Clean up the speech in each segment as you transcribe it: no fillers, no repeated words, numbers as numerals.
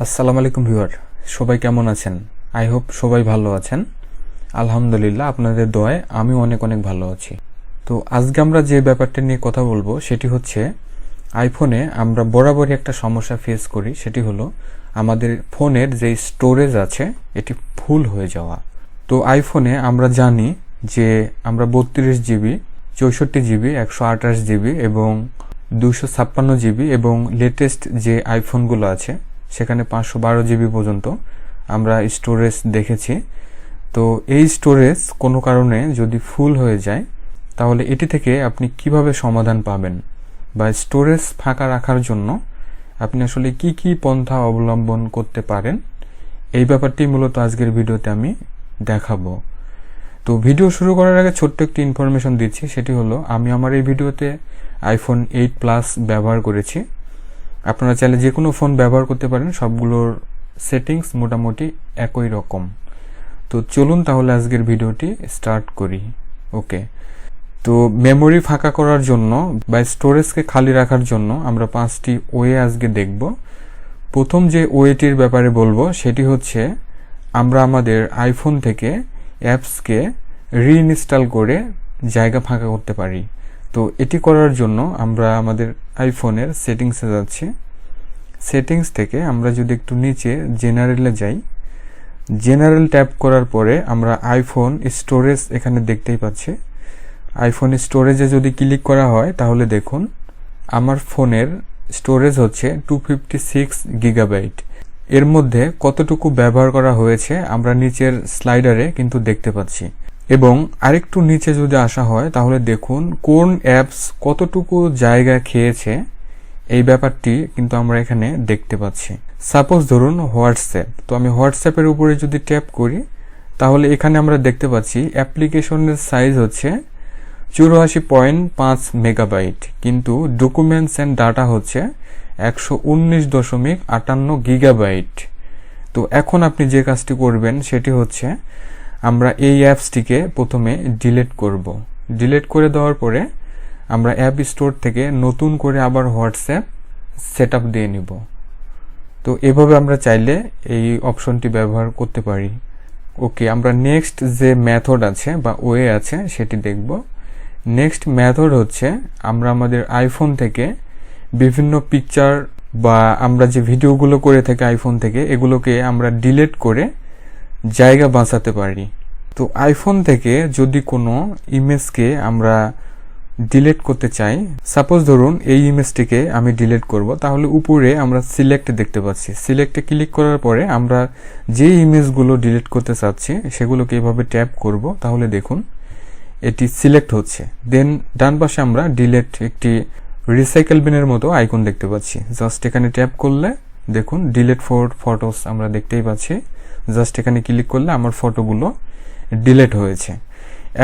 আসসালামু আলাইকুম ভিউয়ার, সবাই কেমন আছেন? আই হোপ সবাই ভালো আছেন। আলহামদুলিল্লাহ, আপনাদের দোয়ায় আমি অনেক ভালো আছি। তো আজকে আমরা যে ব্যাপারটা নিয়ে কথা বলবো সেটি হচ্ছে আইফোনে আমরা বরাবরই একটা সমস্যা ফেস করি, সেটি হলো আমাদের ফোনের যে স্টোরেজ আছে এটি ফুল হয়ে যাওয়া। তো আইফোনে আমরা জানি যে আমরা 32 জিবি, 64 জিবি, 128 জিবি এবং 256 জিবি এবং লেটেস্ট যে আইফোনগুলো আছে সেখানে 512 জিবি পর্যন্ত আমরা স্টোরেজ দেখেছি। তো এই স্টোরেজ কোনো কারণে যদি ফুল হয়ে যায় তাহলে এটি থেকে আপনি কিভাবে সমাধান পাবেন, বা স্টোরেজ ফাঁকা রাখার জন্য আপনি আসলে কি পন্থা অবলম্বন করতে পারেন, এই ব্যাপারটি মূলত আজকের ভিডিওতে আমি দেখাবো। তো ভিডিও শুরু করার আগে ছোট্ট একটি ইনফরমেশন দিচ্ছি, সেটি হলো আমি আমার এই ভিডিওতে iPhone 8 Plus ব্যবহার করেছি। আপনারা চাইলে যে কোনো ফোন ব্যবহার করতে পারেন, সবগুলোর সেটিংস মোটামুটি একই রকম। তো চলুন তাহলে আজকের ভিডিওটি স্টার্ট করি। ওকে, তো মেমোরি ফাঁকা করার জন্য বা স্টোরেজকে খালি রাখার জন্য আমরা 5টি ওয়ে আজকে দেখব। প্রথম যে ওয়েটির ব্যাপারে বলবো সেটি হচ্ছে আমরা আমাদের আইফোন থেকে অ্যাপসকে রিইনস্টল করে জায়গা ফাঁকা করতে পারি। তো এটি করার জন্য আমরা আমাদের আইফোনের সেটিংসে যাচ্ছি। সেটিংস থেকে আমরা যদি একটু নিচে জেনারেলে যাই, জেনারেল ট্যাপ করার পরে আমরা আইফোন স্টোরেজ এখানে দেখতেই পাচ্ছি। আইফোন স্টোরেজে যদি ক্লিক করা হয় তাহলে দেখুন আমার ফোনের স্টোরেজ হচ্ছে 256 গিগাবাইট। এর মধ্যে কতটুকু ব্যবহার করা হয়েছে আমরা নিচের স্লাইডারে কিন্তু দেখতে পাচ্ছি। এবং আরেকটু নিচে যদি আসা হয় তাহলে দেখুন কোন অ্যাপস কতটুকু জায়গা খেয়েছে, এই ব্যাপারটি কিন্তু আমরা এখানে দেখতে পাচ্ছি। সাপোজ ধরুন হোয়াটসঅ্যাপ, তো আমি হোয়াটসঅ্যাপের উপরে যদি ট্যাপ করি তাহলে এখানে আমরা দেখতে পাচ্ছি অ্যাপ্লিকেশনের সাইজ হচ্ছে 84.5 মেগাবাইট, কিন্তু ডকুমেন্টস অ্যান্ড ডাটা হচ্ছে 119.58 গিগাবাইট। তো এখন আপনি যে কাজটি করবেন সেটি হচ্ছে আমরা এই অ্যাপসটিকে প্রথমে ডিলিট করব। ডিলিট করে দেওয়ার পরে আমরা অ্যাপ স্টোর থেকে নতুন করে আবার হোয়াটসঅ্যাপ সেট আপ দিয়ে নিব। তো এভাবে আমরা চাইলে এই অপশনটি ব্যবহার করতে পারি। ওকে, আমরা নেক্সট যে মেথড আছে বা ওয়ে আছে সেটি দেখব। নেক্সট মেথড হচ্ছে আমরা আমাদের আইফোন থেকে বিভিন্ন পিকচার বা আমরা যে ভিডিওগুলো করে থাকি আইফোন থেকে, এগুলোকে আমরা ডিলিট করে জায়গা বাঁচাতে পারি। তো আইফোন থেকে যদি কোনো ইমেজকে আমরা ডিলিট করতে চাই, সাপোজ ধরুন এই ইমেজটিকে আমি ডিলিট করব, তাহলে উপরে আমরা সিলেক্ট দেখতে পাচ্ছি। সিলেক্টে ক্লিক করার পরে আমরা যে ইমেজগুলো ডিলিট করতে চাচ্ছি সেগুলোকে এভাবে ট্যাপ করব, তাহলে দেখুন এটি সিলেক্ট হচ্ছে। দেন ডান পাশে আমরা ডিলিট একটি রিসাইকেল বিনের মতো আইকন দেখতে পাচ্ছি। জাস্ট এখানে ট্যাপ করলে দেখুন ডিলিট ফর ফটোস আমরা দেখতেই পাচ্ছি। জাস্ট এখানে ক্লিক করলে আমার ফটোগুলো ডিলিট হয়েছে।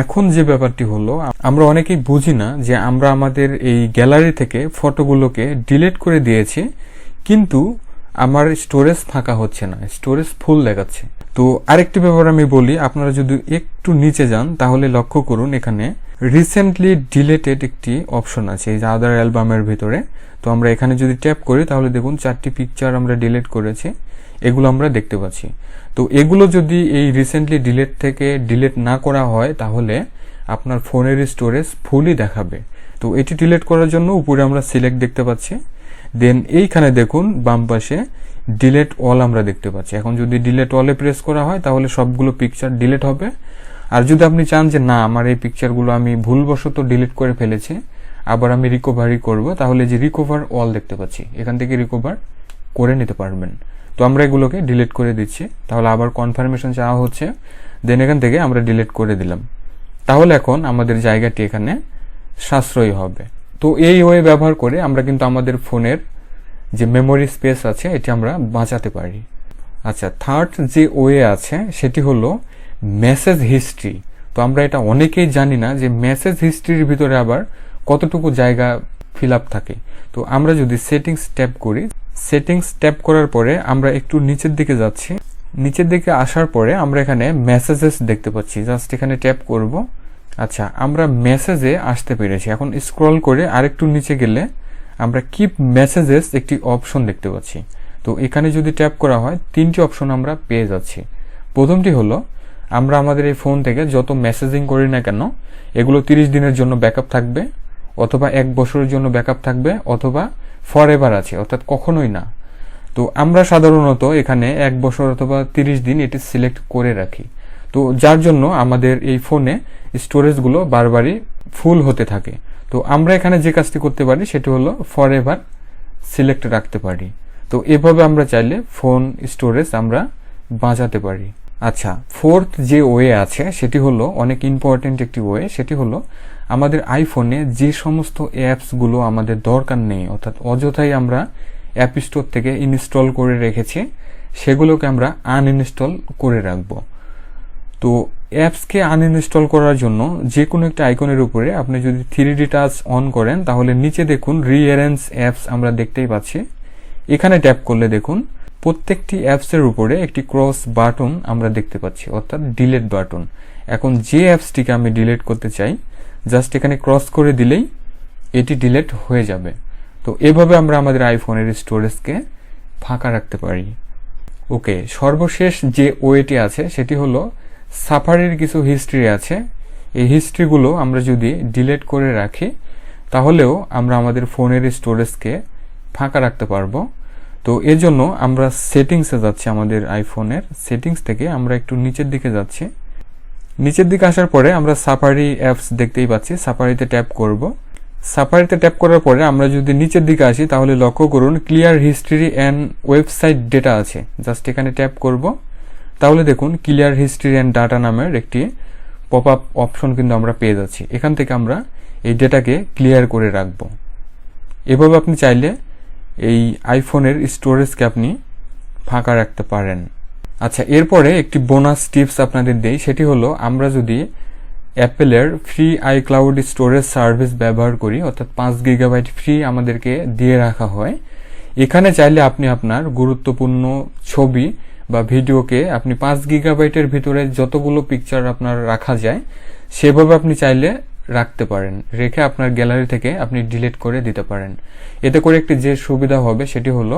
এখন যে ব্যাপারটি হলো, আমরা অনেকেই বুঝি না যে আমরা আমাদের এই গ্যালারি থেকে ফটোগুলোকে ডিলিট করে দিয়েছি, কিন্তু আমার স্টোরেজ ফাঁকা হচ্ছে না, স্টোরেজ ফুল দেখাচ্ছে। তো আরেকটি ব্যাপার আমি বলি, আপনারা যদি একটু নিচে যান তাহলে লক্ষ্য করুন এখানে রিসেন্টলি ডিলিটেড একটি অপশন আছে এই যে আদার অ্যালবামের ভিতরে। তো আমরা এখানে যদি ট্যাপ করি তাহলে দেখুন 4টি পিকচার আমরা ডিলিট করেছি, এগুলো আমরা দেখতে পাচ্ছি। তো এগুলো যদি এই রিসেন্টলি ডিলিট থেকে ডিলিট না করা হয় তাহলে আপনার ফোনের স্টোরেজ ফুলই দেখাবে। তো এটি ডিলিট করার জন্য উপরে আমরা সিলেক্ট দেখতে পাচ্ছি। দেন এইখানে দেখুন বাম পাশে ডিলিট অল আমরা দেখতে পাচ্ছি। এখন যদি ডিলিট অলে প্রেস করা হয় তাহলে সবগুলো পিকচার ডিলিট হবে। আর যদি আপনি চান যে না আমার এই পিকচারগুলো আমি ভুলবশত ডিলিট করে ফেলেছি, আবার আমি রিকভারি করব, তাহলে যে রিকভার অল দেখতে পাচ্ছি এখান থেকে রিকভার করে নিতে পারবেন। তো আমরা এগুলোকে ডিলিট করে দিচ্ছি, তাহলে আবার কনফার্মেশন চাওয়া হচ্ছে, দেন এখান থেকে আমরা ডিলিট করে দিলাম। তাহলে এখন আমাদের জায়গাটি এখানে সাশ্রয়ী হবে। তো এই ওয়ে ব্যবহার করে আমরা কিন্তু আমাদের ফোনের যে মেমোরি স্পেস আছে এটি আমরা বাঁচাতে পারি। আচ্ছা, থার্ড যে ওয়ে আছে সেটি হলো মেসেজ হিস্ট্রি। তো আমরা এটা অনেকেই জানি না যে মেসেজ হিস্ট্রির ভিতরে আবার কতটুকু জায়গা ফিল আপ থাকে। তো আমরা যদি সেটিংস ট্যাপ করি, সেটিংস ট্যাপ করার পরে আমরা একটু নিচের দিকে যাচ্ছি। নিচের দিকে আসার পরে আমরা এখানে মেসেজেস দেখতে পাচ্ছি, জাস্ট এখানে ট্যাপ করব। আচ্ছা, আমরা মেসেজে আসতে পেরেছি। এখন স্ক্রল করে আরেকটু নিচে গেলে আমরা কিপ মেসেজেস একটি অপশন দেখতে পাচ্ছি। তো এখানে যদি ট্যাপ করা হয় 3টি অপশন আমরা পেয়ে যাচ্ছি। প্রথমটি হলো আমরা আমাদের এই ফোন থেকে যত মেসেজিং করি না কেন এগুলো 30 দিনের জন্য ব্যাকআপ থাকবে, অথবা 1 বছরের জন্য ব্যাকআপ থাকবে, অথবা ফরএভার আছে, অর্থাৎ কখনোই না। তো আমরা সাধারণত এখানে 1 বছর অথবা 30 দিন এটি সিলেক্ট করে রাখি। তো যার জন্য আমাদের এই ফোনে স্টোরেজগুলো বারবারই ফুল হতে থাকে। তো আমরা এখানে যে কাজটি করতে পারি সেটি হলো ফরএভার সিলেক্ট রাখতে পারি। তো এভাবে আমরা চাইলে ফোন স্টোরেজ আমরা বাঁচাতে পারি। আচ্ছা, ফোর্থ যে ওয়ে আছে সেটি হলো অনেক ইম্পর্টেন্ট একটি ওয়ে, সেটি হলো আমাদের আইফোনে যে সমস্ত অ্যাপসগুলো আমাদের দরকার নেই, অর্থাৎ অযথাই আমরা অ্যাপ স্টোর থেকে ইনস্টল করে রেখেছি, সেগুলোকে আমরা আনইনস্টল করে রাখবো। তো অ্যাপসকে আনইনস্টল করার জন্য যে কোনো একটা আইকনের উপরে আপনি যদি 3D টাচ অন করেন তাহলে নিচে দেখুন রিঅ্যারেঞ্জ অ্যাপস আমরা দেখতেই পাচ্ছি। এখানে ট্যাপ করলে দেখুন প্রত্যেকটি অ্যাপসের উপরে একটি ক্রস বাটন আমরা দেখতে পাচ্ছি, অর্থাৎ ডিলিট বাটন। এখন যে অ্যাপসটিকে আমি ডিলিট করতে চাই জাস্ট এখানে ক্রস করে দিলেই এটি ডিলিট হয়ে যাবে। তো এভাবে আমরা আমাদের আইফোনের স্টোরেজকে ফাঁকা রাখতে পারি। ওকে, সর্বশেষ যে ওয়েটি আছে সেটি হলো সাফারির কিছু হিস্ট্রি আছে। এই হিস্ট্রিগুলো আমরা যদি ডিলিট করে রাখি তাহলেও আমরা আমাদের ফোনের স্টোরেজকে ফাঁকা রাখতে পারবো। তো এর জন্য আমরা সেটিংসে যাচ্ছি, আমাদের আইফোনের সেটিংস থেকে আমরা একটু নিচের দিকে যাচ্ছি। নিচের দিকে আসার পরে আমরা সাফারি অ্যাপস দেখতেই পাচ্ছি, সাফারিতে ট্যাপ করব। সাফারিতে ট্যাপ করার পরে আমরা যদি নিচের দিকে আসি তাহলে লক্ষ্য করুন clear history and website data আছে, জাস্ট এখানে ট্যাপ করব। তাহলে দেখুন ক্লিয়ার হিস্ট্রি অ্যান্ড ডাটা নামের একটি পপ আপ অপশন কিন্তু আমরা পেয়ে যাচ্ছি। এখান থেকে আমরা এই ডেটাকে ক্লিয়ার করে রাখব। এভাবে আপনি চাইলে এই আইফোনের স্টোরেজকে আপনি ফাঁকা রাখতে পারেন। আচ্ছা, এরপরে একটি বোনাস টিপস আপনাদের দেই, সেটি হলো আমরা যদি অ্যাপেলের ফ্রি আইক্লাউড স্টোরেজ সার্ভিস ব্যবহার করি, অর্থাৎ 5 গিগাবাইট ফ্রি আমাদেরকে দিয়ে রাখা হয়, এখানে চাইলে আপনি আপনার গুরুত্বপূর্ণ ছবি বা ভিডিওকে আপনি 5 গিগাবাইটের ভিতরে যতগুলো পিকচার আপনার রাখা যায় সেভাবে আপনি চাইলে রাখতে পারেন, রেখে আপনার গ্যালারি থেকে আপনি ডিলিট করে দিতে পারেন। এতে করে একটি যে সুবিধা হবে সেটি হলো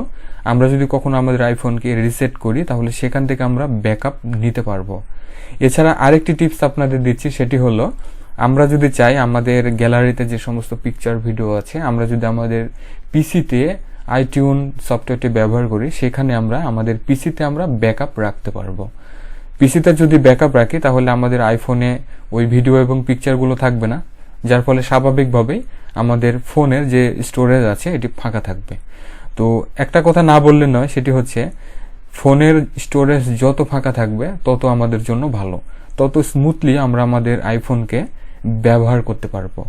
আমরা যদি কখনো আমাদের আইফোনকে রিসেট করি তাহলে সেখান থেকে আমরা ব্যাকআপ নিতে পারবো। এছাড়া আরেকটি টিপস আপনাদের দিচ্ছি, সেটি হলো আমরা যদি চাই আমাদের গ্যালারিতে যে সমস্ত পিকচার ভিডিও আছে আমরা যদি আমাদের পিসিতে আইটিউন সফটওয়্যারটি ব্যবহার করি সেখানে আমরা আমাদের পিসিতে আমরা ব্যাকআপ রাখতে পারবো। পিসিতে যদি ব্যাকআপ রাখি তাহলে আমাদের আইফোনে ওই ভিডিও এবং পিকচারগুলো থাকবে না, যার ফলে স্বাভাবিকভাবেই আমাদের ফোনের যে স্টোরেজ আছে এটি ফাঁকা থাকবে। তো একটা কথা না বললে নয়, সেটি হচ্ছে ফোনের স্টোরেজ যত ফাঁকা থাকবে তত আমাদের জন্য ভালো, তত স্মুথলি আমরা আমাদের আইফোনকে ব্যবহার করতে পারবো।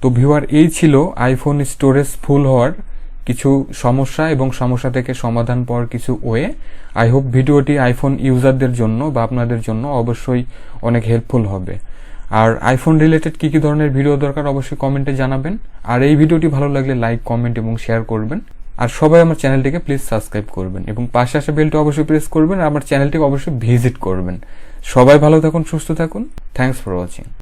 তো ভিউয়ার, এই ছিল আইফোন স্টোরেজ ফুল হওয়ার কিছু সমস্যা এবং সমস্যা থেকে সমাধান পাওয়ার কিছু ওয়ে। আই হোপ ভিডিওটি আইফোন ইউজারদের জন্য বা আপনাদের জন্য অবশ্যই অনেক হেল্পফুল হবে। আর আইফোন রিলেটেড কি কি ধরনের ভিডিও দরকার অবশ্যই কমেন্টে জানাবেন। আর এই ভিডিওটি ভালো লাগলে লাইক, কমেন্ট এবং শেয়ার করবেন। আর সবাই আমার চ্যানেলটিকে প্লিজ সাবস্ক্রাইব করবেন এবং পাশে আসা বেলটা অবশ্যই প্রেস করবেন আর আমার চ্যানেলটিকে অবশ্যই ভিজিট করবেন। সবাই ভালো থাকুন, সুস্থ থাকুন। Thanks for watching.